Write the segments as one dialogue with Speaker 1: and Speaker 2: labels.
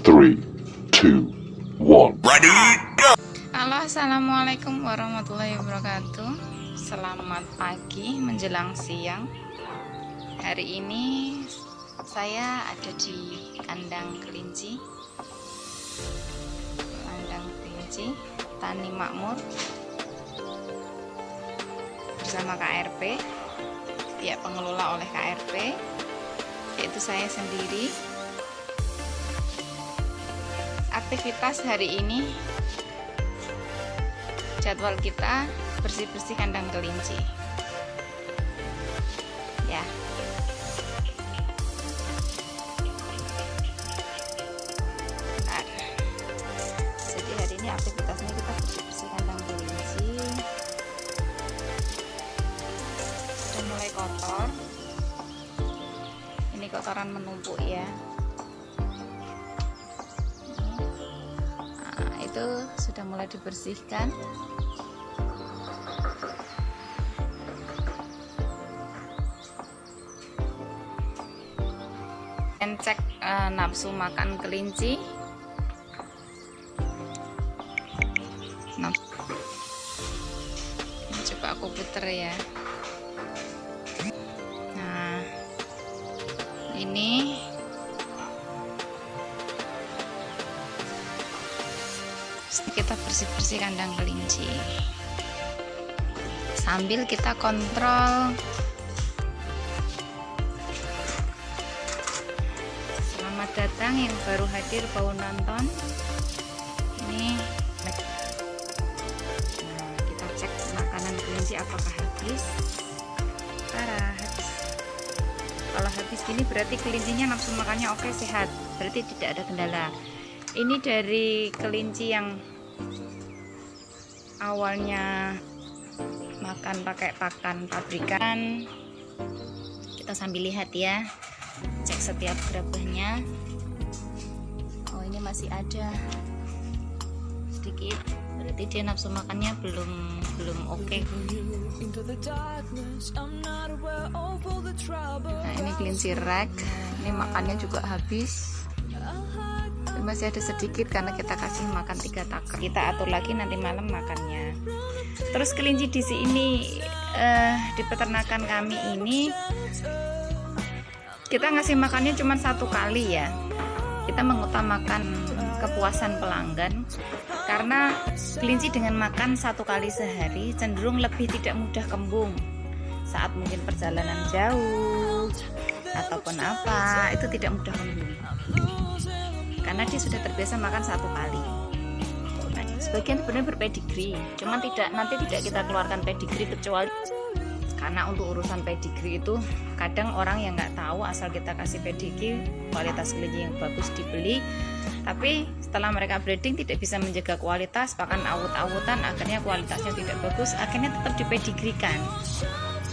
Speaker 1: 3, 2, 1.
Speaker 2: Ready, go!
Speaker 3: Halo, assalamualaikum warahmatullahi wabarakatuh. Selamat pagi menjelang siang. Hari ini saya ada di kandang kelinci, Tani Makmur bersama KRP, pihak pengelola oleh KRP, yaitu saya sendiri. Aktivitas hari ini, jadwal kita bersih-bersih kandang kelinci ya. Bentar. Jadi hari ini aktivitasnya kita bersih-bersih kandang kelinci. Sudah mulai kotor, ini kotoran menumpuk ya. Itu sudah mulai dibersihkan. Dan cek nafsu makan kelinci. Coba aku puter ya. Nah, ini kita bersih-bersih kandang kelinci sambil kita kontrol. Selamat datang yang baru hadir, mau nonton ini. Nah, kita cek makanan kelinci apakah habis. Habis. Kalau habis gini berarti kelincinya nafsu makannya oke, sehat, berarti tidak ada kendala. Ini dari kelinci yang awalnya makan pakai pakan pabrikan. Kita sambil lihat ya, cek setiap gerabahnya. Oh, ini masih ada sedikit, berarti dia nafsu makannya belum oke. Nah, ini kelinci rek, ini makannya juga habis. Masih ada sedikit karena kita kasih makan 3 takar. Kita atur lagi nanti malam makannya. Terus kelinci di sini di peternakan kami ini kita ngasih makannya cuma 1 kali ya. Kita mengutamakan kepuasan pelanggan karena kelinci dengan makan 1 kali sehari cenderung lebih tidak mudah kembung saat mungkin perjalanan jauh ataupun apa, itu tidak mudah kembung karena dia sudah terbiasa makan 1 kali. Nah, sebagian sebenarnya berpedigree, cuman nanti tidak kita keluarkan pedigree kecuali karena untuk urusan pedigree itu kadang orang yang nggak tahu, asal kita kasih pedigree kualitas kelinci yang bagus dibeli, tapi setelah mereka breeding tidak bisa menjaga kualitas, bahkan awut-awutan, akhirnya kualitasnya tidak bagus, akhirnya tetap dipedigree-kan.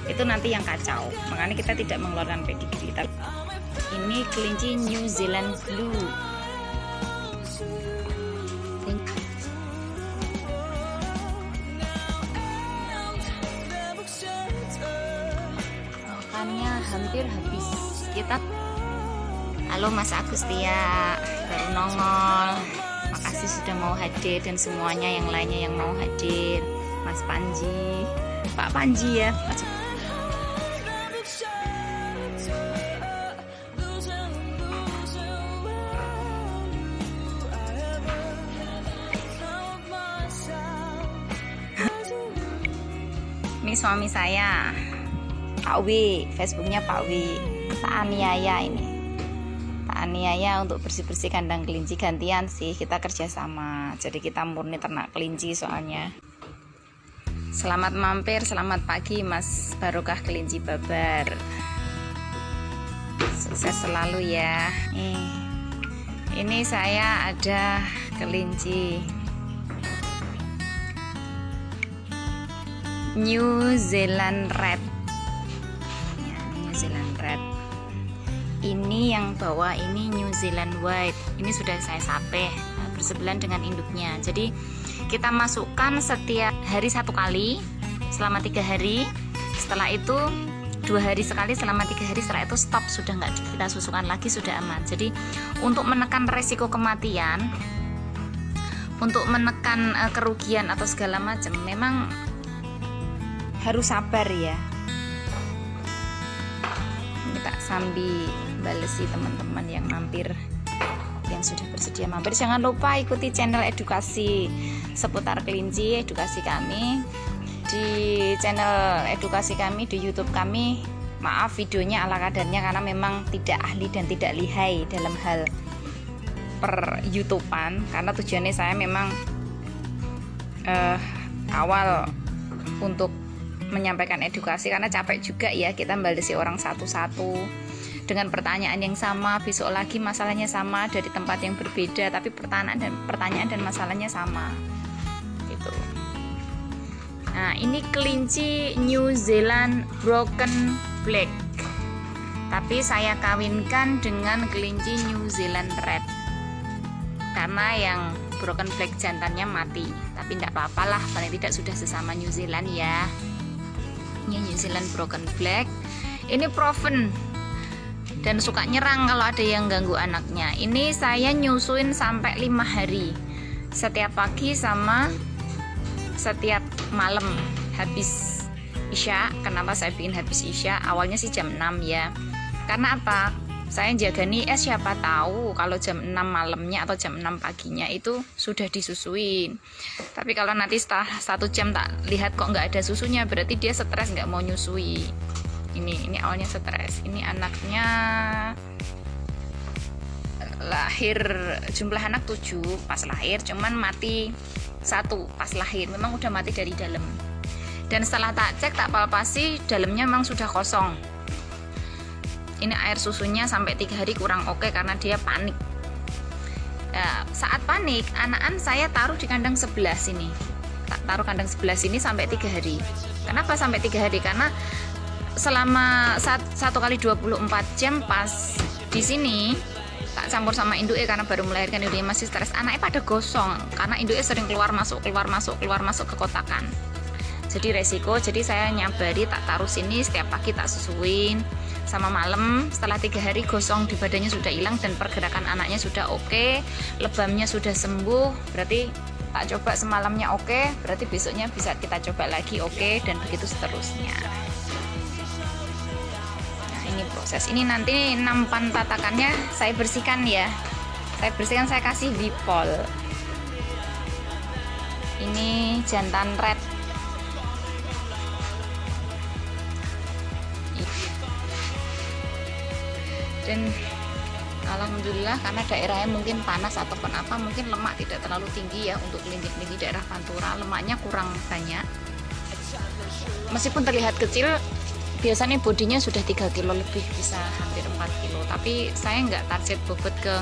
Speaker 3: Itu nanti yang kacau, makanya kita tidak mengeluarkan pedigree. Ini kelinci New Zealand Blue. Makannya hampir habis. Kita halo Mas Agustia, baru nongol. Makasih sudah mau hadir, dan semuanya yang lainnya yang mau hadir. Mas Panji, Pak Panji ya. Ini suami saya, Pak W, Facebooknya Pak W. Tak aniaya ini, tak aniaya untuk bersih-bersih kandang kelinci, gantian sih, kita kerjasama. Jadi kita murni ternak kelinci soalnya. Selamat mampir, selamat pagi Mas Barokah Kelinci Babar. Sukses selalu ya. Ini saya ada kelinci New Zealand Red ya, New Zealand Red. Ini yang bawah ini New Zealand White. Ini sudah saya sape bersebelahan dengan induknya. Jadi kita masukkan setiap hari 1 kali selama 3 hari. Setelah itu 2 hari sekali selama 3 hari, setelah itu stop, sudah nggak kita susukan lagi, sudah aman. Jadi untuk menekan resiko kematian, untuk menekan kerugian atau segala macam, memang harus sabar ya. Kita sambil balesi teman-teman yang mampir, yang sudah bersedia mampir. Jangan lupa ikuti channel edukasi seputar kelinci, edukasi kami di channel edukasi kami di YouTube kami. Maaf videonya ala kadarnya karena memang tidak ahli dan tidak lihai dalam hal per YouTubean, karena tujuannya saya memang awal untuk menyampaikan edukasi, karena capek juga ya kita balesi orang satu-satu dengan pertanyaan yang sama, besok lagi masalahnya sama dari tempat yang berbeda, tapi pertanyaan dan masalahnya sama gitu. Nah, ini kelinci New Zealand Broken Black, tapi saya kawinkan dengan kelinci New Zealand Red karena yang Broken Black jantannya mati, tapi tidak apa-apa lah, paling tidak sudah sesama New Zealand ya. Ini New Zealand Broken Black, ini proven dan suka nyerang kalau ada yang ganggu anaknya. Ini saya nyusuin sampai 5 hari, setiap pagi sama setiap malam habis isya. Kenapa saya bikin habis isya? Awalnya sih jam 6 ya, karena apa? Saya jaga nih, siapa tahu kalau jam 6 malamnya atau jam 6 paginya itu sudah disusuin. Tapi kalau nanti setelah 1 jam tak lihat kok nggak ada susunya, berarti dia stres nggak mau nyusui. Ini awalnya stres. Ini anaknya lahir, jumlah anak 7 pas lahir, cuman mati 1 pas lahir, memang udah mati dari dalam. Dan setelah tak cek, tak palpasi, dalamnya memang sudah kosong. Ini air susunya sampai 3 hari kurang oke karena dia panik. Nah, saat panik, anakan saya taruh di kandang sebelah sini. Tak taruh kandang sebelah sini sampai 3 hari. Kenapa sampai 3 hari? Karena selama 1 kali 24 jam pas di sini tak campur sama induknya, karena baru melahirkan, induknya masih stres, anaknya pada gosong karena induknya sering keluar masuk ke kotakan. Jadi resiko, jadi saya nyabari, tak taruh sini, setiap pagi tak susuin sama malam. Setelah 3 hari gosong di badannya sudah hilang dan pergerakan anaknya sudah oke, lebamnya sudah sembuh, berarti tak coba semalamnya oke, berarti besoknya bisa kita coba lagi oke, dan begitu seterusnya. Nah, ini proses. Ini nanti nampan tatakannya saya bersihkan ya. Saya kasih Bipol. Ini jantan red. Dan alhamdulillah karena daerahnya mungkin panas ataupun apa, mungkin lemak tidak terlalu tinggi ya untuk kelinci-kelinci daerah Pantura, lemaknya kurang banyak. Meskipun terlihat kecil, biasanya bodinya sudah 3 kilo lebih, bisa hampir 4 kilo. Tapi saya nggak target bobot ke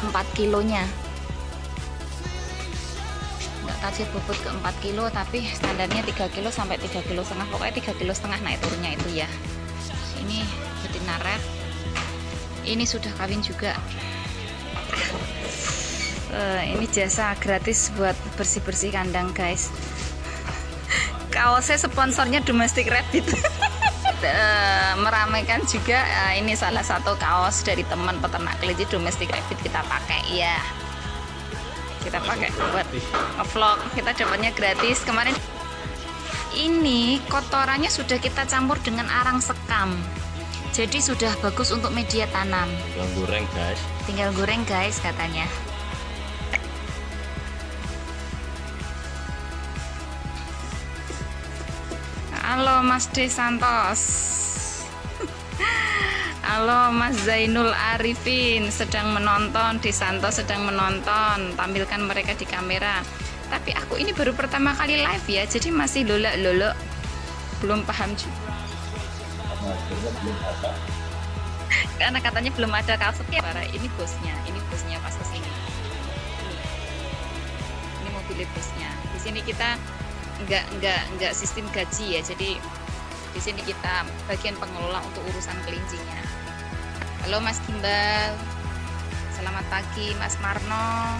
Speaker 3: 4 kilonya. Nggak target bobot ke 4 kilo, tapi standarnya 3 kilo sampai 3 kilo setengah. Pokoknya 3 kilo setengah naik turunnya itu ya. Ini betina red, ini sudah kawin juga. Ini jasa gratis buat bersih-bersih kandang guys. Kaosnya sponsornya Domestic Rabbit. Meramaikan juga, ini salah satu kaos dari teman peternak kelinci Domestic Rabbit kita pakai ya. Kita pakai buat vlog, kita dapatnya gratis kemarin. Ini kotorannya sudah kita campur dengan arang sekam, jadi sudah bagus untuk media tanam. Tinggal goreng guys katanya. Halo Mas De Santos. Halo Mas Zainul Arifin sedang menonton, De Santos sedang menonton, tampilkan mereka di kamera. Tapi aku ini baru pertama kali live ya, jadi masih lolok-lolok, belum paham juga. Karena katanya belum ada kasusnya. Ini bosnya pas kesini. Ini mobil bosnya. Di sini kita nggak sistem gaji ya, jadi di sini kita bagian pengelola untuk urusan kelincinya. Halo Mas Gimbal, selamat pagi Mas Marno.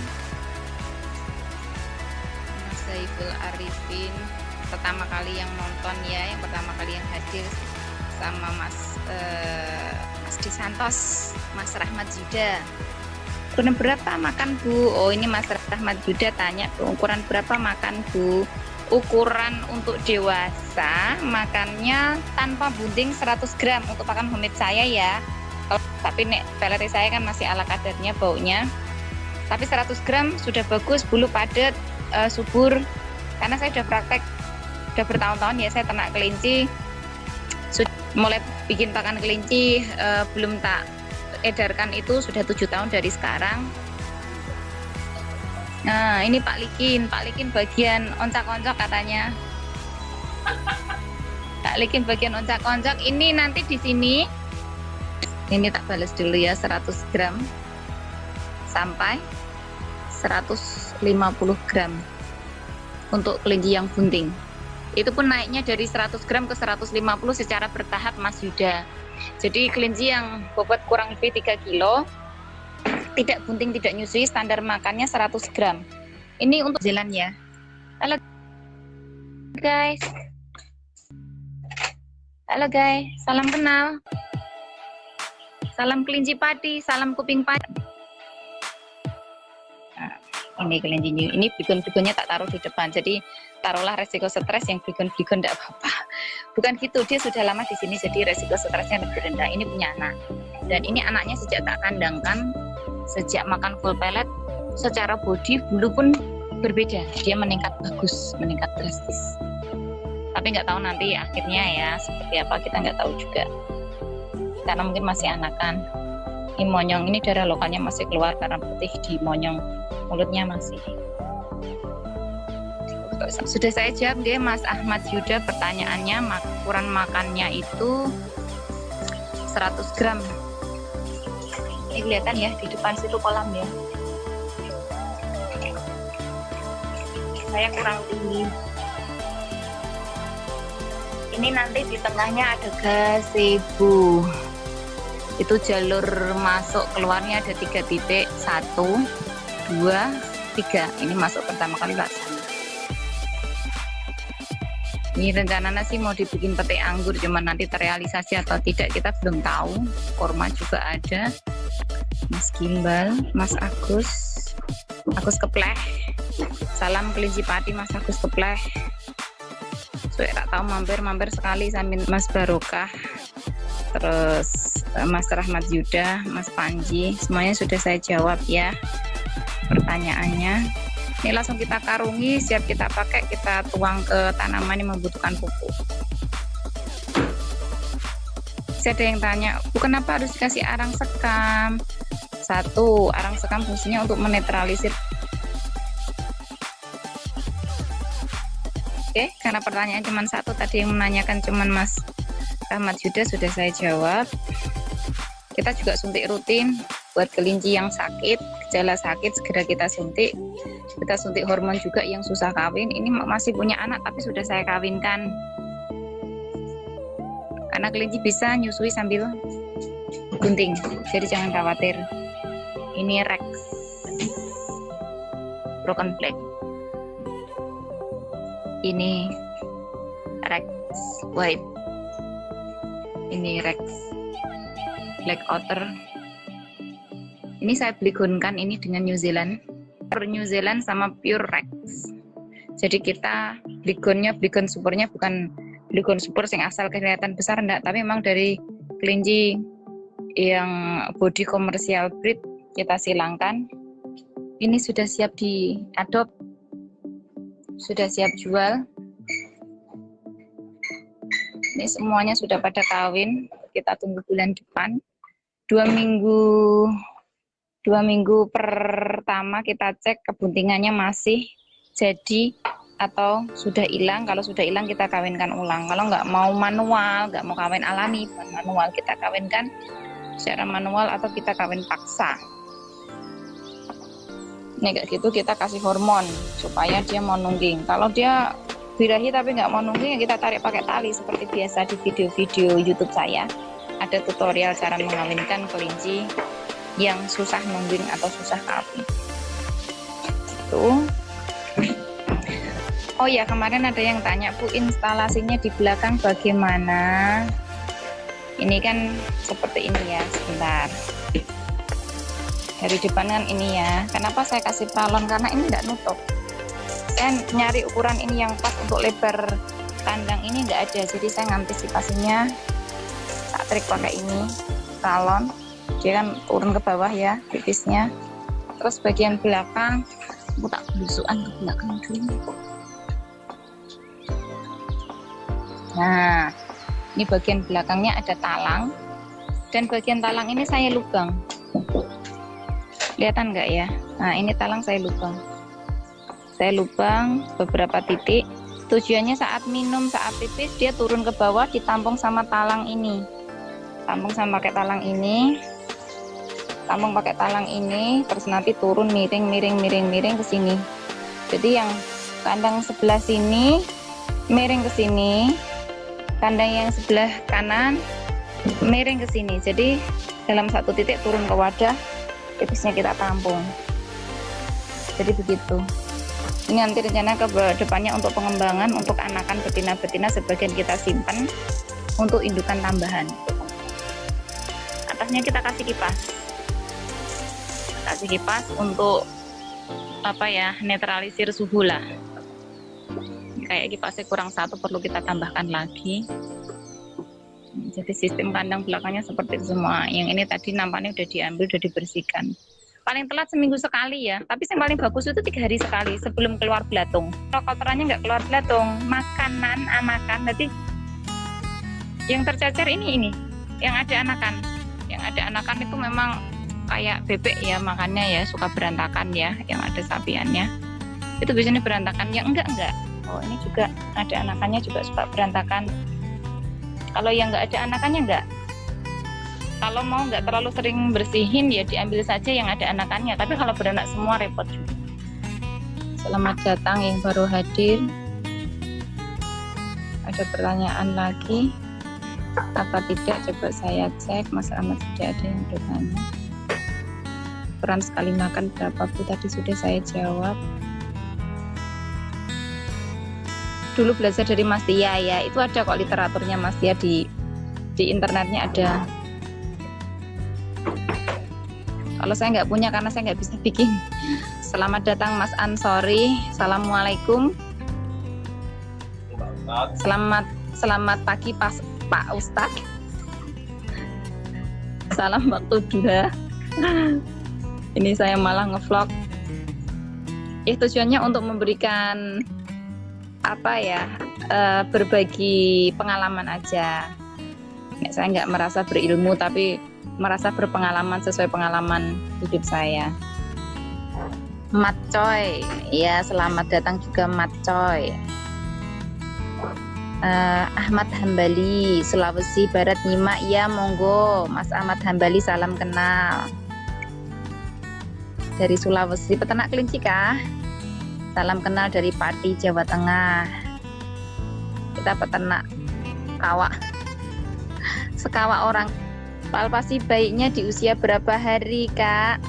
Speaker 3: Saiful Arifin, pertama kali yang nonton ya, yang pertama kali yang hadir sama Mas Di Santos, Mas Rahmat Yuda. Ukuran berapa makan Bu? Oh, ini Mas Rahmat Yuda tanya, ukuran berapa makan Bu? Ukuran untuk dewasa makannya tanpa bunting 100 gram untuk pakan homemade saya ya. Tapi nek pelet saya kan masih ala kadarnya baunya. Tapi 100 gram sudah bagus, bulu padat, subur. Karena saya sudah praktek, sudah bertahun-tahun ya saya ternak kelinci. Mulai bikin pakan kelinci belum tak edarkan itu sudah 7 tahun dari sekarang. Nah ini Pak Likin bagian oncak-oncak katanya. Pak Likin bagian oncak-oncak. Ini nanti di sini, ini tak balas dulu ya, 100 gram sampai 150 gram untuk kelinci yang bunting. Itu pun naiknya dari 100 gram ke 150 secara bertahap Mas Yuda. Jadi kelinci yang bobot kurang lebih 3 kilo, tidak bunting, tidak nyusui, standar makannya 100 gram. Ini untuk jalan ya. Halo guys. Halo guys, salam kenal. Salam kelinci padi, salam kuping padi. Nah, ini kelinci new. Ini bigon-bigonnya tak taruh di depan. Jadi taruhlah resiko stres, yang bigon-bigon tidak apa-apa. Bukan gitu, dia sudah lama di sini jadi resiko stresnya lebih rendah. Ini punya anak. Dan ini anaknya sejak tak kandangkan, sejak makan full pellet, secara body bulu pun berbeda. Dia meningkat bagus, meningkat drastis. Tapi nggak tahu nanti akhirnya ya seperti apa, kita nggak tahu juga. Karena mungkin masih anakan. Ini monyong, ini darah lokalnya masih keluar karena putih di monyong, mulutnya masih. Sudah saya jawab dia Mas Ahmad Yuda pertanyaannya, ukuran makannya itu 100 gram. Ini kelihatan ya di depan situ kolam ya. Saya kurang tinggi. Ini nanti di tengahnya ada gazebo. Itu jalur masuk keluarnya ada 3 titik, 1, 2, 3. Ini masuk pertama kali Pak. Ini rencananya sih mau dibikin petik anggur, cuman nanti terrealisasi atau tidak kita belum tahu. Korma juga ada, Mas Gimbal, Mas Agus Kepleh, salam kelinci pati Mas Agus Kepleh. Saya tak tahu mampir sekali sambil Mas Barokah, terus Mas Rahmat Yuda, Mas Panji, semuanya sudah saya jawab ya pertanyaannya. Ini langsung kita karungi, siap kita pakai, kita tuang ke tanaman yang membutuhkan pupuk. Bisa ada yang tanya, Bu kenapa harus dikasih arang sekam? 1, arang sekam fungsinya untuk menetralisir. Oke, karena pertanyaan cuma 1, tadi yang menanyakan cuma Mas Rahmat Yuda sudah saya jawab. Kita juga suntik rutin buat kelinci yang sakit, gejala sakit segera kita suntik. Kita suntik hormon juga yang susah kawin. Ini masih punya anak tapi sudah saya kawinkan. Karena kelinci bisa nyusui sambil bunting, jadi jangan khawatir. Ini Rex Broken Black. Ini Rex White. Ini Rex Black Otter. Ini saya beligonkan ini dengan New Zealand. New Zealand sama Pure Rex. Jadi kita beligon supernya bukan beligon super yang asal kelihatan besar enggak, tapi memang dari kelinci yang body komersial breed kita silangkan. Ini sudah siap diadop, sudah siap jual. Ini semuanya sudah pada kawin, kita tunggu bulan depan. 2 minggu pertama kita cek kebuntingannya masih jadi atau sudah hilang. Kalau sudah hilang kita kawinkan ulang. Kalau nggak mau manual, nggak mau kawin alami, manual kita kawinkan secara manual atau kita kawin paksa. Ini kayak gitu kita kasih hormon supaya dia mau nungging. Kalau dia birahi tapi nggak mau nungging, ya kita tarik pakai tali seperti biasa di video-video YouTube saya. Ada tutorial cara mengawinkan kelinci yang susah nungging atau susah kawin. Tuh. Oh ya, kemarin ada yang tanya, Bu, instalasinya di belakang bagaimana? Ini kan seperti ini ya, sebentar. Dari depan kan ini ya. Kenapa saya kasih pralon? Karena ini nggak nutup. Saya nyari ukuran ini yang pas untuk lebar kandang ini nggak ada. Jadi saya ngantisipasinya tak trik pakai ini, pralon. Dia kan turun ke bawah ya, tipisnya. Terus bagian belakang, aku tak belusukan ke belakang dulu. Nah, ini bagian belakangnya ada talang, dan bagian talang ini saya lubang. Kelihatan nggak ya? Nah, ini talang saya lubang. Saya lubang beberapa titik. Tujuannya saat minum, saat pipis, dia turun ke bawah, ditampung sama talang ini. Tampung sama pakai talang ini. Tampung pakai talang ini, terus nanti turun miring ke sini. Jadi yang kandang sebelah sini miring ke sini. Kandang yang sebelah kanan miring ke sini. Jadi dalam satu titik turun ke wadah, pipisnya kita tampung. Jadi begitu. Ini nanti rencana ke depannya untuk pengembangan, untuk anakan betina-betina sebagian kita simpan untuk indukan tambahan. Atasnya kita kasih kipas untuk apa ya, netralisir suhu lah. Kayak kipasnya kurang satu, perlu kita tambahkan lagi. Jadi sistem kandang belakangnya seperti itu semua. Yang ini tadi nampaknya udah diambil, udah dibersihkan. Paling telat seminggu sekali ya, tapi yang paling bagus itu 3 hari sekali sebelum keluar belatung. Kalau kotorannya nggak keluar belatung, makanan anakan, nanti yang tercecer ini yang ada anakan. Yang ada anakan itu memang kayak bebek ya, makannya ya suka berantakan ya, yang ada sapiannya. Itu biasanya berantakan, yang enggak. Oh, ini juga ada anakannya, juga suka berantakan. Kalau yang nggak ada anakannya enggak. Kalau mau nggak terlalu sering bersihin ya diambil saja yang ada anakannya. Tapi kalau beranak semua repot juga. Selamat datang yang baru hadir. Ada pertanyaan lagi? Apa tidak? Coba saya cek. Mas Ahmad tidak ada yang bertanya. Ukuran sekali makan berapa, Bu? Tadi sudah saya jawab. Dulu belajar dari Mas Tia ya, itu ada kok literaturnya Mas Tia di internetnya ada. Kalau saya nggak punya karena saya nggak bisa bikin. Selamat datang Mas Ansori. Assalamualaikum. Selamat pagi Pak Ustadz. Salam waktu duha. Ini saya malah ngevlog. Tujuannya untuk memberikan apa ya, berbagi pengalaman aja. Saya nggak merasa berilmu, tapi merasa berpengalaman sesuai pengalaman hidup saya. Mat Coy, ya selamat datang juga Mat Coy. Ahmad Hambali, Sulawesi Barat nyimak ya, monggo Mas Ahmad Hambali, salam kenal. Dari Sulawesi, peternak kelinci kah? Salam kenal dari Pati, Jawa Tengah. Kita peternak kawak. Sekawak orang. Palpasi baiknya di usia berapa hari, Kak?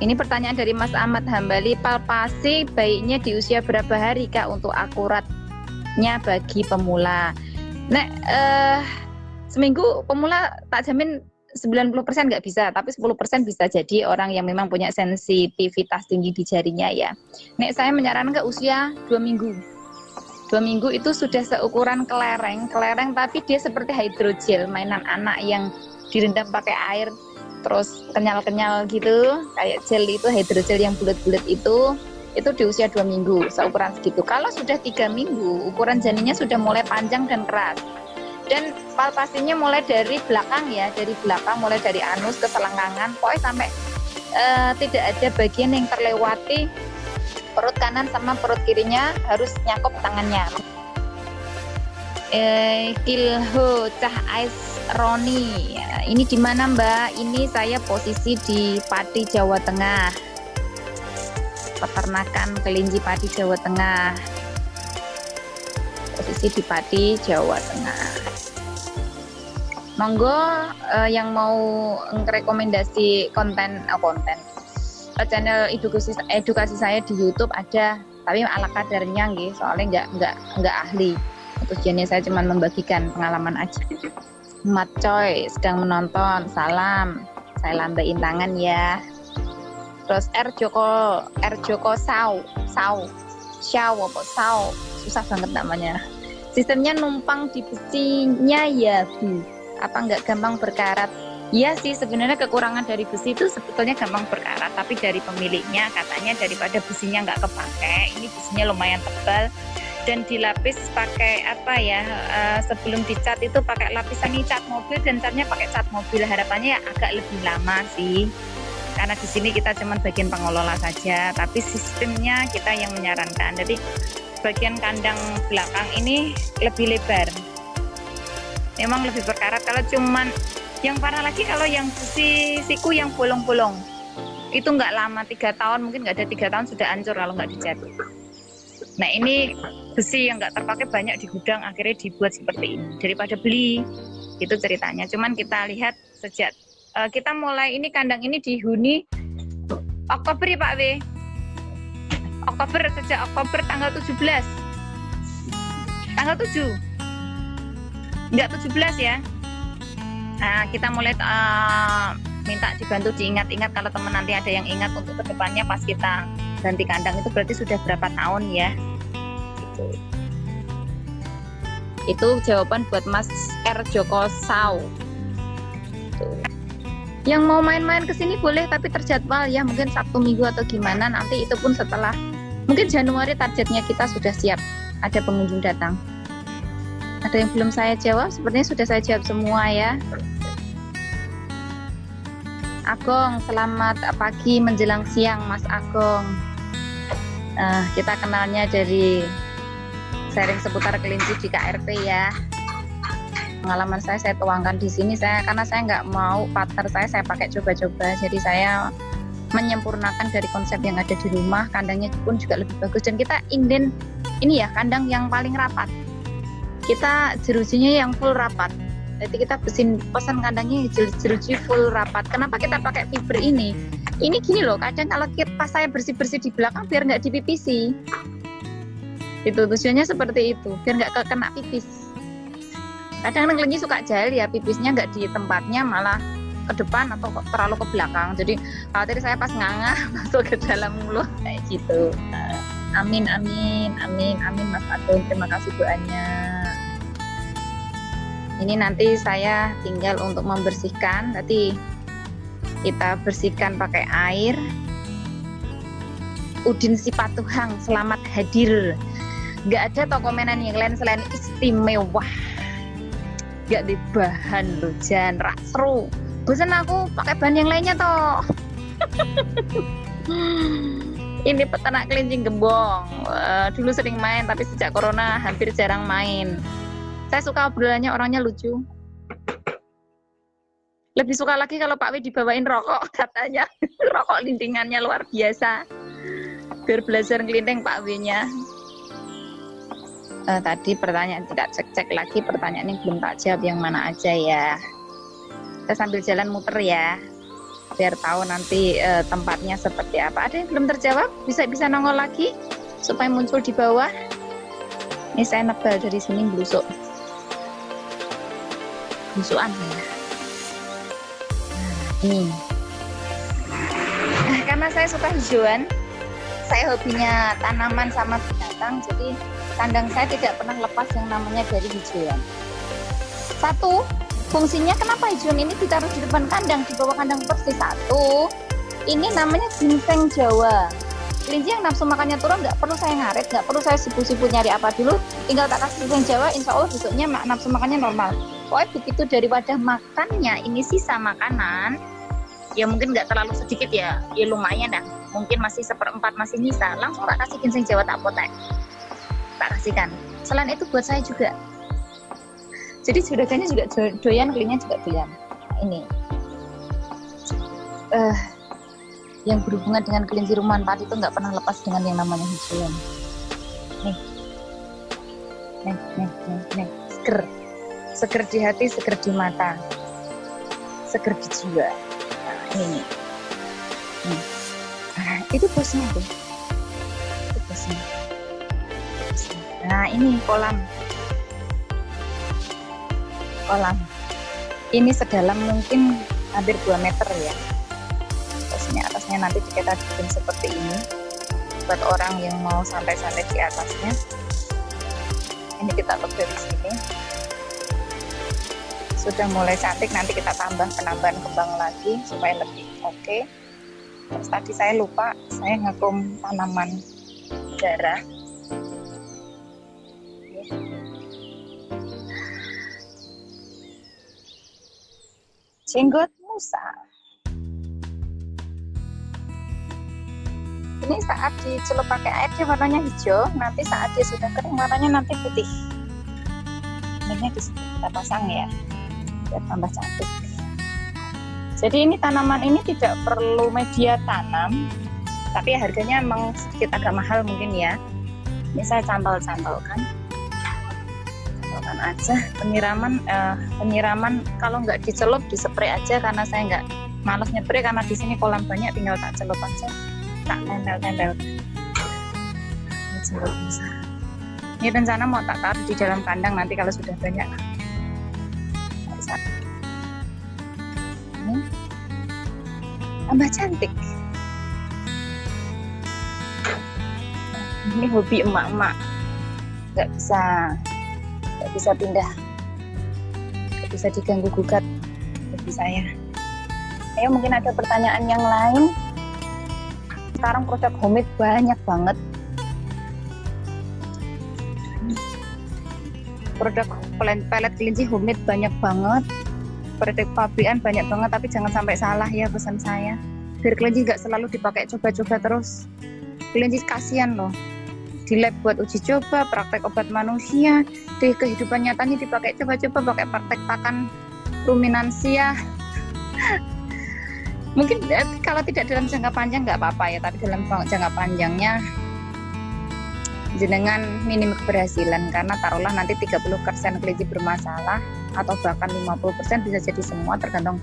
Speaker 3: Ini pertanyaan dari Mas Ahmad Hambali. Palpasi baiknya di usia berapa hari, Kak, untuk akuratnya bagi pemula? Seminggu pemula tak jamin 90% nggak bisa, tapi 10% bisa jadi orang yang memang punya sensitivitas tinggi di jarinya ya. Saya menyarankan ke usia 2 minggu. 2 minggu itu sudah seukuran kelereng tapi dia seperti hidrogel, mainan anak yang direndam pakai air terus kenyal-kenyal gitu, kayak gel itu, hidrogel yang bulat-bulat itu di usia 2 minggu, seukuran segitu. Kalau sudah 3 minggu, ukuran janinnya sudah mulai panjang dan keras. Dan palpasinya mulai dari belakang ya, dari belakang, mulai dari anus ke selangkangan, pokoknya sampai tidak ada bagian yang terlewati. Perut kanan sama perut kirinya harus nyakup tangannya. Kilho Cah Ais Roni, ini di mana Mbak? Ini saya posisi di Pati, Jawa Tengah. Peternakan kelinci Pati, Jawa Tengah. Posisi di Pati, Jawa Tengah. Monggo yang mau rekomendasi konten channel edukasi saya di YouTube ada tapi ala kadarnya nggih, soalnya nggak ahli. Tujuannya saya cuma membagikan pengalaman aja. Mat Coy sedang menonton, salam. Saya lambain tangan ya. Terus R Joko Sau, susah banget namanya. Sistemnya numpang di besinya ya Bu. Apa nggak gampang berkarat? Iya sih, sebenarnya kekurangan dari besi itu sebetulnya gampang berkarat, tapi dari pemiliknya katanya daripada besinya nggak kepake, ini besinya lumayan tebal dan dilapis pakai apa ya, sebelum dicat itu pakai lapisan ini cat mobil dan catnya pakai cat mobil, harapannya ya agak lebih lama sih. Karena di sini kita cuma bagian pengelola saja, tapi sistemnya kita yang menyarankan. Jadi bagian kandang belakang ini lebih lebar, memang lebih berkarat. Kalau cuman yang parah lagi kalau yang besi siku yang bolong-bolong itu nggak lama, 3 tahun mungkin, nggak ada 3 tahun sudah hancur kalau nggak dicat. Nah ini besi yang nggak terpakai banyak di gudang, akhirnya dibuat seperti ini daripada beli, itu ceritanya. Cuman kita lihat sejak kita mulai ini, kandang ini dihuni Oktober ya Pak W, Oktober, sejak Oktober tanggal 17, tanggal 7 enggak 17 ya. Nah, kita mulai minta dibantu diingat-ingat, kalau teman nanti ada yang ingat untuk kedepannya pas kita ganti kandang itu berarti sudah berapa tahun ya. Itu jawaban buat Mas R Joko Sau. Yang mau main-main ke sini boleh, tapi terjadwal ya, mungkin Sabtu Minggu atau gimana, nanti itu pun setelah mungkin Januari targetnya kita sudah siap ada pengunjung datang. Ada yang belum saya jawab? Sepertinya sudah saya jawab semua ya. Agong, selamat pagi menjelang siang Mas Agong. Kita kenalnya dari sharing seputar kelinci di KRP ya. Pengalaman saya tuangkan di sini, karena saya nggak mau partner saya pakai coba-coba, jadi saya menyempurnakan dari konsep yang ada di rumah. Kandangnya pun juga lebih bagus, dan kita inden ini ya, kandang yang paling rapat. Kita jerujinya yang full rapat, jadi kita pesan kandangnya jeruji full rapat. Kenapa kita pakai fiber ini? Ini gini loh, kadang kalau pas saya bersih-bersih di belakang biar nggak dipipisi, itu tujuannya seperti itu, biar nggak kena pipis. Kadang kelinci suka jahil ya, pipisnya nggak di tempatnya, malah ke depan atau terlalu ke belakang, jadi khawatir saya pas ngangah masuk ke dalam mulut kayak gitu. Amin Mas Agung, terima kasih doanya. Ini nanti saya tinggal untuk membersihkan, nanti kita bersihkan pakai air. Udin Sipatuhang, selamat hadir. Gak ada toko mainan yang lain selain istimewa, gak di bahan loh, Jan, rak seru. Bosan aku pakai bahan yang lainnya toh. Ini peternak kelinci gembong, dulu sering main, tapi sejak corona hampir jarang main. Saya suka obrolannya, orangnya lucu. Lebih suka lagi kalau Pak W dibawain rokok, katanya. Rokok lintingannya luar biasa. Biar belajar ngelinting Pak W-nya. Tadi pertanyaan tidak cek lagi, pertanyaan yang belum tak jawab yang mana aja ya. Kita sambil jalan muter ya, biar tahu nanti tempatnya seperti apa. Ada yang belum terjawab, bisa nongol lagi supaya muncul di bawah. Ini saya nebal dari sini, blusukan ya. Ini karena saya suka hijauan, saya hobinya tanaman sama binatang, jadi kandang saya tidak pernah lepas yang namanya dari hijauan. Satu, fungsinya kenapa hijauan ini ditaruh di depan kandang, di bawah kandang persis. Satu, ini namanya ginseng Jawa. Kelinci yang nafsu makannya turun, nggak perlu saya ngaret, nggak perlu saya sibuk-sibuk nyari apa dulu, tinggal tak kasih ginseng Jawa, insya Allah besoknya nafsu makannya normal. Pokoknya begitu dari wadah makannya ini sisa makanan, ya mungkin nggak terlalu sedikit ya lumayan dah, mungkin masih 1/4 masih nyisa, langsung tak kasih ginseng Jawa, tak potek, tak kasihkan. Selain itu buat saya juga, jadi juragannya juga doyan, kelinci juga doyan. Nah, ini yang berhubungan dengan kelinci rumahan tadi itu nggak pernah lepas dengan yang namanya hijauan. Nih, seger di hati, seger di mata, seger di jiwa. Ini itu bosnya tuh, itu bosnya. Nah, ini kolam. Ini sedalam mungkin hampir 2 meter ya. Terus ini atasnya nanti kita bikin seperti ini buat orang yang mau santai-santai di atasnya. Ini kita tutup dari sini. Sudah mulai cantik, nanti kita tambah penambahan kembang lagi supaya lebih oke. Terus tadi saya lupa, saya ngakum tanaman darah. Jenggot musa. Ini saat dicelup pakai air dia warnanya hijau, nanti saat dia sudah kering warnanya nanti putih. Ini di sini kita pasang ya, biar tambah cantik. Jadi ini tanaman ini tidak perlu media tanam, tapi harganya emang sedikit agak mahal mungkin ya. Ini saya cantol-cantolkan aja. Penyiraman kalau nggak dicelup dispray aja, karena saya nggak males nyepray, karena di sini kolam banyak, tinggal tak celup aja, tak tempel-tempel. Ini rencana mau tak taruh di dalam kandang nanti kalau sudah banyak. Ini tambah cantik. Ini hobi emak-emak, nggak bisa pindah, nggak bisa diganggu gugat hobi saya. Ayo, mungkin ada pertanyaan yang lain. Sekarang produk homemade banyak banget, produk pelet kelinci homemade banyak banget, produk pabrikan banyak banget, tapi jangan sampai salah ya pesan saya, biar kelinci nggak selalu dipakai coba-coba terus. Kelinci kasihan loh, di lab buat uji coba, praktek obat manusia, di kehidupan nyatanya dipakai coba-coba, pakai praktek pakan ruminansia. Mungkin kalau tidak dalam jangka panjang nggak apa-apa ya, tapi dalam jangka panjangnya jenengan minim keberhasilan, karena taruhlah nanti 30% kelinci bermasalah atau bahkan 50% bisa jadi semua, tergantung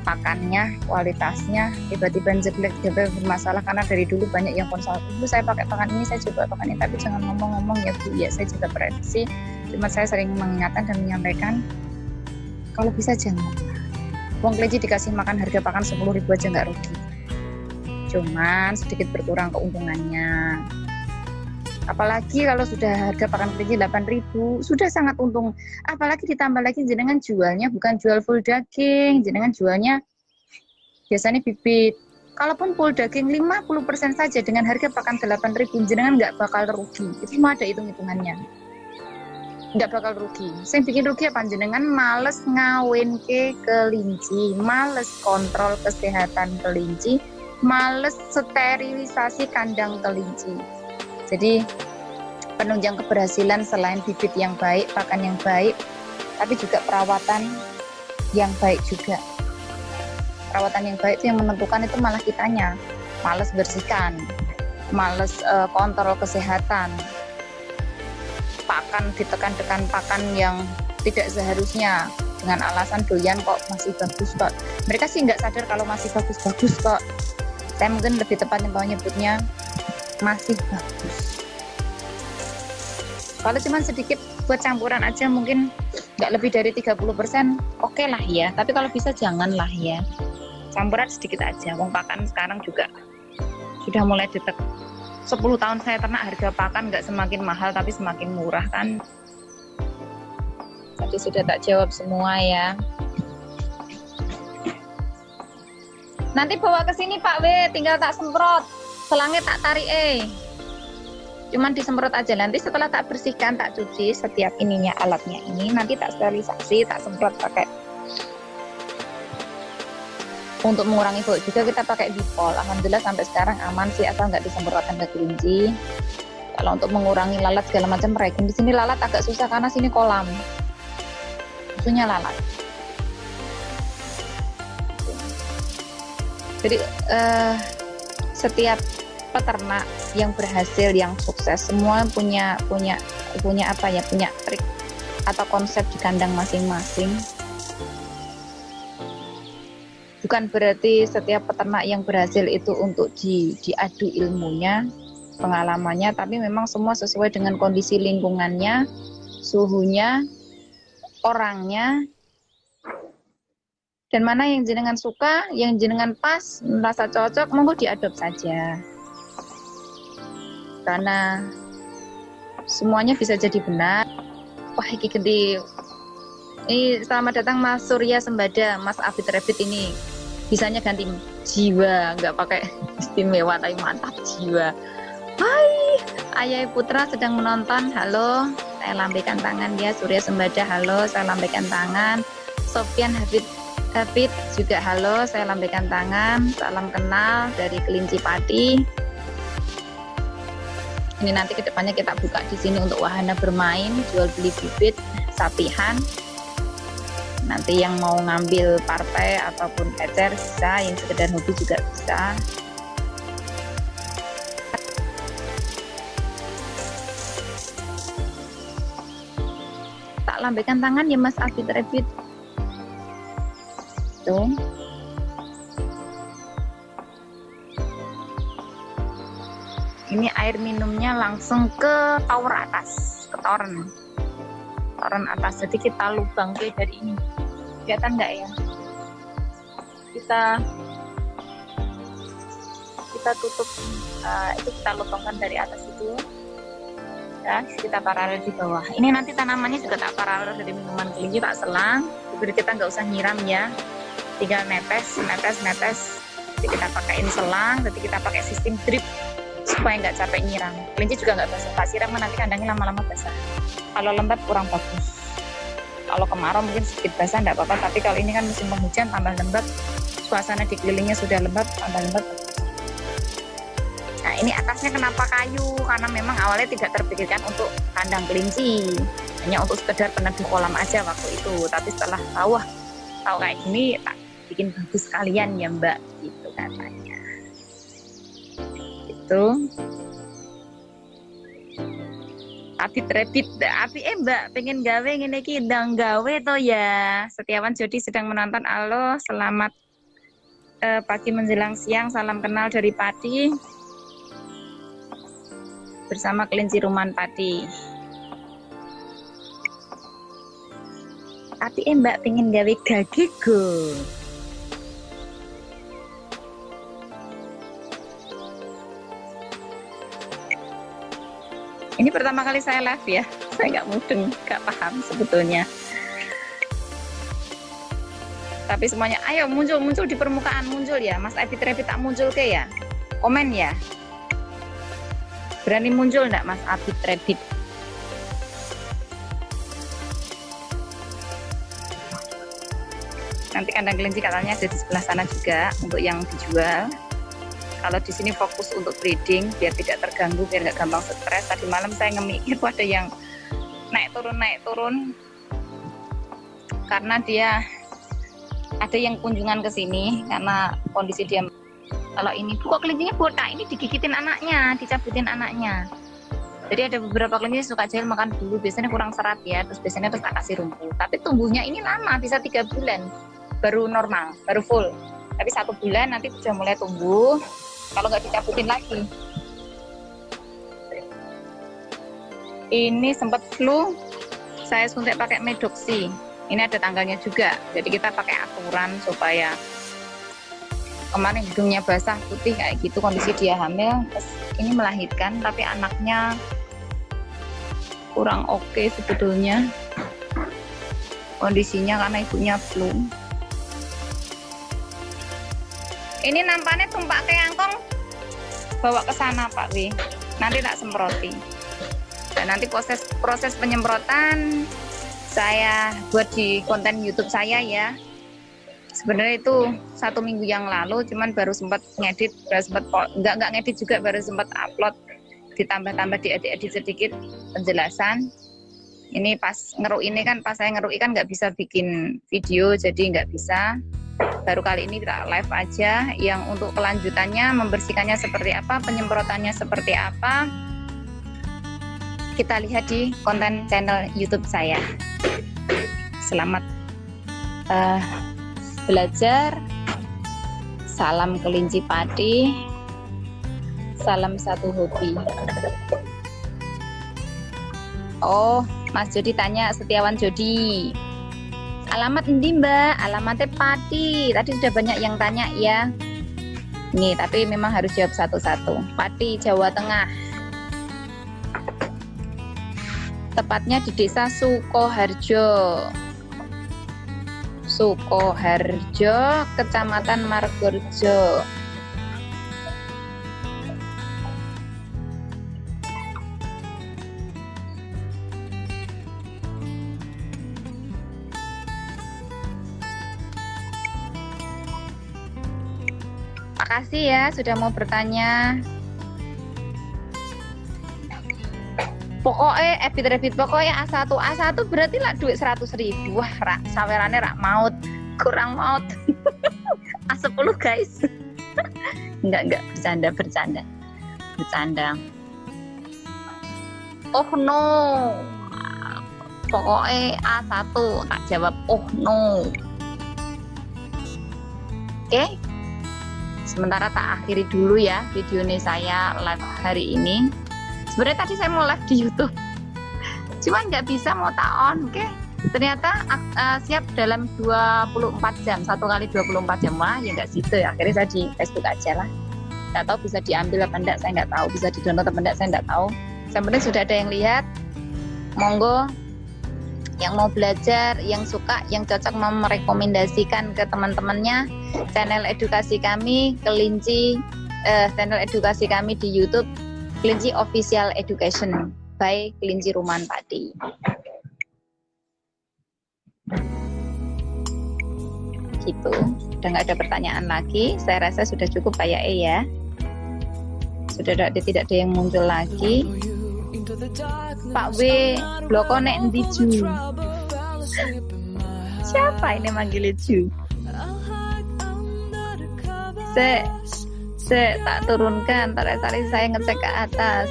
Speaker 3: pakannya, kualitasnya. Tiba-tiba jelek, tiba-tiba bermasalah, karena dari dulu banyak yang konsul, Bu saya pakai pakan ini, saya coba pakan ini, tapi jangan ngomong-ngomong ya Bu. Ya saya juga prediksi, cuma saya sering mengingatkan dan menyampaikan kalau bisa jangan. Wong kelinci dikasih makan harga pakan 10.000 aja nggak rugi, cuman sedikit berkurang keuntungannya. Apalagi kalau sudah harga pakan kelinci 8.000 sudah sangat untung. Apalagi ditambah lagi jenengan jualnya bukan jual full daging, jenengan jualnya biasanya bibit. Kalaupun full daging 50% saja dengan harga pakan 8.000, jenengan nggak bakal rugi. Itu mah ada hitung-hitungannya, nggak bakal rugi. Saya bikin rugi apa? Jenengan males ngawin ke kelinci, males kontrol kesehatan kelinci, males sterilisasi kandang kelinci. Jadi penunjang keberhasilan selain bibit yang baik, pakan yang baik, tapi juga perawatan yang baik juga. Perawatan yang baik itu yang menentukan itu malah kitanya, males bersihkan, males kontrol kesehatan, pakan ditekan-tekan pakan yang tidak seharusnya dengan alasan doyan kok masih bagus kok. Mereka sih nggak sadar kalau masih bagus-bagus kok. Saya mungkin lebih tepatnya menyebutnya masih bagus. Kalau cuma sedikit buat campuran aja mungkin nggak lebih dari 30%, oke lah ya. Tapi kalau bisa janganlah ya. Campuran sedikit aja. Wong pakan sekarang juga sudah mulai detek. 10 tahun saya ternak, harga pakan nggak semakin mahal tapi semakin murah kan. Tadi sudah tak jawab semua ya. Nanti bawa ke sini Pak W, tinggal tak semprot. Selangnya tak tarik cuman disemprot aja. Nanti setelah tak bersihkan, tak cuci setiap ininya, alatnya ini, nanti tak sterilisasi, tak semprot pakai. Untuk mengurangi bau juga kita pakai Dipol. Alhamdulillah sampai sekarang aman sih, asal nggak disemprot tanda kelinci. Kalau untuk mengurangi lalat segala macam mereka di sini lalat agak susah karena sini kolam, susunya lalat. Jadi setiap peternak yang berhasil, yang sukses, semua punya apa ya, punya trik atau konsep di kandang masing-masing. Bukan berarti setiap peternak yang berhasil itu untuk diadu ilmunya, pengalamannya, tapi memang semua sesuai dengan kondisi lingkungannya, suhunya, orangnya, dan mana yang jenengan suka, yang jenengan pas, merasa cocok, monggo diadop saja. Karena semuanya bisa jadi benar. Wah, iki gede. Ini selamat datang Mas Surya Sembada, Mas Abid Rebit ini. Bisanya ganti jiwa, nggak pakai istimewa, tapi mantap jiwa. Hai, Ayah Putra sedang menonton. Halo, saya lambaikan tangan ya. Surya Sembada, halo, saya lambaikan tangan. Sofian Habib juga halo, saya lambaikan tangan. Salam kenal dari Kelinci Pati. Ini nanti kedepannya kita buka di sini untuk wahana bermain, jual beli bibit, sapihan. Nanti yang mau ngambil partai ataupun ecer bisa, yang sekedar hobi juga bisa. Tak lambaikan tangan ya Mas Abid Rebit. Tuh. Ini air minumnya langsung ke tower atas, ke toren atas. Jadi kita lubang ke dari ini. Kelihatan nggak ya? Kita tutup, itu kita lubangkan dari atas itu. Ya, kita paralel di bawah. Ini nanti tanamannya juga tak paralel dari minuman kelinci, tak selang. Jadi kita nggak usah nyiram ya. Tinggal netes. Jadi kita pakaiin selang. Jadi kita pakai sistem drip supaya nggak capek nyiram. Kelinci juga nggak basah. Tak siram nanti kandangnya lama-lama basah. Kalau lembab kurang bagus. Kalau kemarau mungkin sedikit basah nggak apa-apa. Tapi kalau ini kan musim penghujan tambah lembab. Suasana di kelilingnya sudah lembab, tambah lembab. Nah ini atasnya kenapa kayu? Karena memang awalnya tidak terpikirkan untuk kandang kelinci. Hanya untuk sekedar peneduh kolam aja waktu itu. Tapi setelah tahu kayak gini, tak bikin bagus sekalian ya Mbak. Gitu katanya. Itu Abid Rebit, Mbak pengen gawe ngene iki ndang gawe to ya. Setiawan Jody sedang menonton. Halo, selamat pagi menjelang siang, salam kenal dari Pati bersama Kelinci Rumahan Pati. Mbak pengen gawe gagego. Ini pertama kali saya live ya, saya nggak mudeng, nggak paham sebetulnya. Tapi semuanya, ayo muncul di permukaan, muncul ya, Mas Abid Rebit tak muncul ke ya, komen ya. Berani muncul nggak Mas Abid Rebit? Nanti kandang kelinci katanya ada di sebelah sana juga untuk yang dijual. Kalau di sini fokus untuk breeding biar tidak terganggu, biar nggak gampang stres. Tadi malam saya ngemikir ada yang naik turun karena dia ada yang kunjungan ke sini karena kondisi dia. Kalau ini kok kelincinya botak, ini digigitin anaknya, dicabutin anaknya. Jadi ada beberapa kelinci suka jahil makan dulu, biasanya kurang serat ya, terus biasanya tak kasih rumput. Tapi tumbuhnya ini lama, bisa 3 bulan baru normal, baru full. Tapi 1 bulan nanti sudah mulai tumbuh. Kalau nggak dicabutin lagi. Ini sempat flu, saya suntik pakai Medoxy. Ini ada tanggalnya juga, jadi kita pakai aturan supaya kemarin hidungnya basah putih kayak gitu, kondisi dia hamil. Terus ini melahirkan, tapi anaknya kurang oke sebetulnya kondisinya karena ibunya flu. Ini nampaknya tumpak keangkong, bawa ke sana Pak W. Nanti tak semproti. Dan nanti proses penyemprotan saya buat di konten YouTube saya ya. Sebenarnya itu 1 minggu yang lalu, cuman baru sempat ngedit, nggak ngedit juga, baru sempat upload, ditambah diedit sedikit penjelasan. Ini pas ngeruk ini kan, pas saya ngeruk ikan nggak bisa bikin video, jadi nggak bisa. Baru kali ini kita live aja. Yang untuk kelanjutannya, membersihkannya seperti apa, penyemprotannya seperti apa, kita lihat di konten channel YouTube saya. Selamat belajar. Salam Kelinci Pati. Salam satu hobi. Oh, Mas Jody tanya, Setiawan Jody. Alamat endi Mbak? Alamatnya Pati. Tadi sudah banyak yang tanya ya. Nih, tapi memang harus jawab satu-satu. Pati, Jawa Tengah. Tepatnya di Desa Sukoharjo. Sukoharjo, Kecamatan Margorjo. Makasih ya sudah mau bertanya. Pokoknya ebit pokoknya A1 berarti lah duit 100.000. Wah, rak sawerane rak maut, kurang maut. A10 guys. Enggak bercanda. Oh no. Pokoknya A1 tak jawab oh no. Oke. Sementara tak akhiri dulu ya video ini saya live hari ini. Sebenarnya tadi saya mau live di YouTube, cuman nggak bisa mau tak on. Oke, ternyata siap dalam 24 jam, 1 kali 24 jam. Wah, ya nggak situ ya. Akhirnya saya di Facebook aja lah. Nggak tahu bisa diambil apa enggak, saya nggak tahu. Bisa di download apa enggak, saya nggak tahu. Yang penting sudah ada yang lihat. Monggo, yang mau belajar, yang suka, yang cocok mau merekomendasikan ke teman-temannya channel edukasi kami Kelinci, channel edukasi kami di YouTube Kelinci Official Education by Kelinci Rumahan Pati. Gitu, udah nggak ada pertanyaan lagi. Saya rasa sudah cukup kayak ya. Sudah tidak ada yang muncul lagi. Pak W, bloko nek endi Ju? Siapa ini manggil Ju? Se tak turunkan, tadi saya ngecek ke atas.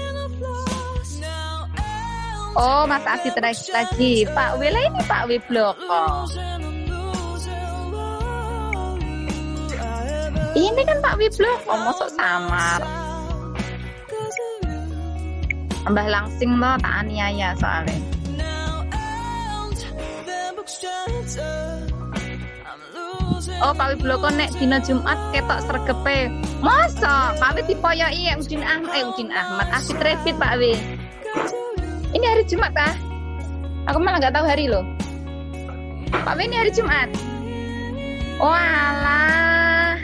Speaker 3: Oh, Mas Abi lagi. Pak W lah ini Pak W bloko. Ini kan Pak W bloko, mosok samar. Mbah langsing lo tak aniaya soalnya. Oh, Pak Wibloko nek dina Jumat ketok sregepe. Masa Pak Wi dipoyoki Udin Ahmad Asik Rebit Pak Wi. Ini hari Jumat kah? Aku malah nggak tahu hari loh. Pak Wi ini hari Jumat. Oh alah.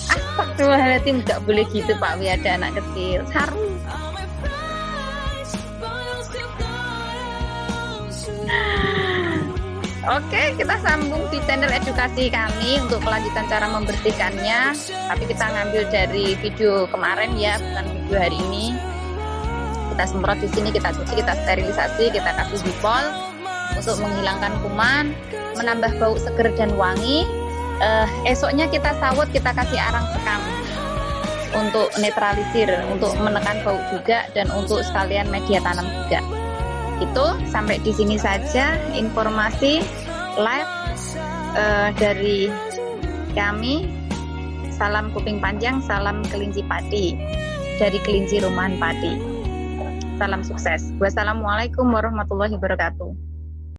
Speaker 3: Astagfirullahaladzim, nggak boleh gitu Pak Wi, ada anak kecil. Haru. Oke, kita sambung di channel edukasi kami untuk kelanjutan cara membersihkannya. Tapi kita ngambil dari video kemarin ya, bukan video hari ini. Kita semprot di sini, kita cuci, kita sterilisasi, kita kasih dipol untuk menghilangkan kuman, menambah bau seger dan wangi. Esoknya kita sawut, kita kasih arang sekam untuk netralisir, untuk menekan bau juga, dan untuk sekalian media tanam juga. Itu sampai di sini saja informasi live dari kami. Salam kuping panjang, salam kelinci padi dari Kelinci Rumahan Pati. Salam sukses. Wassalamualaikum warahmatullahi wabarakatuh.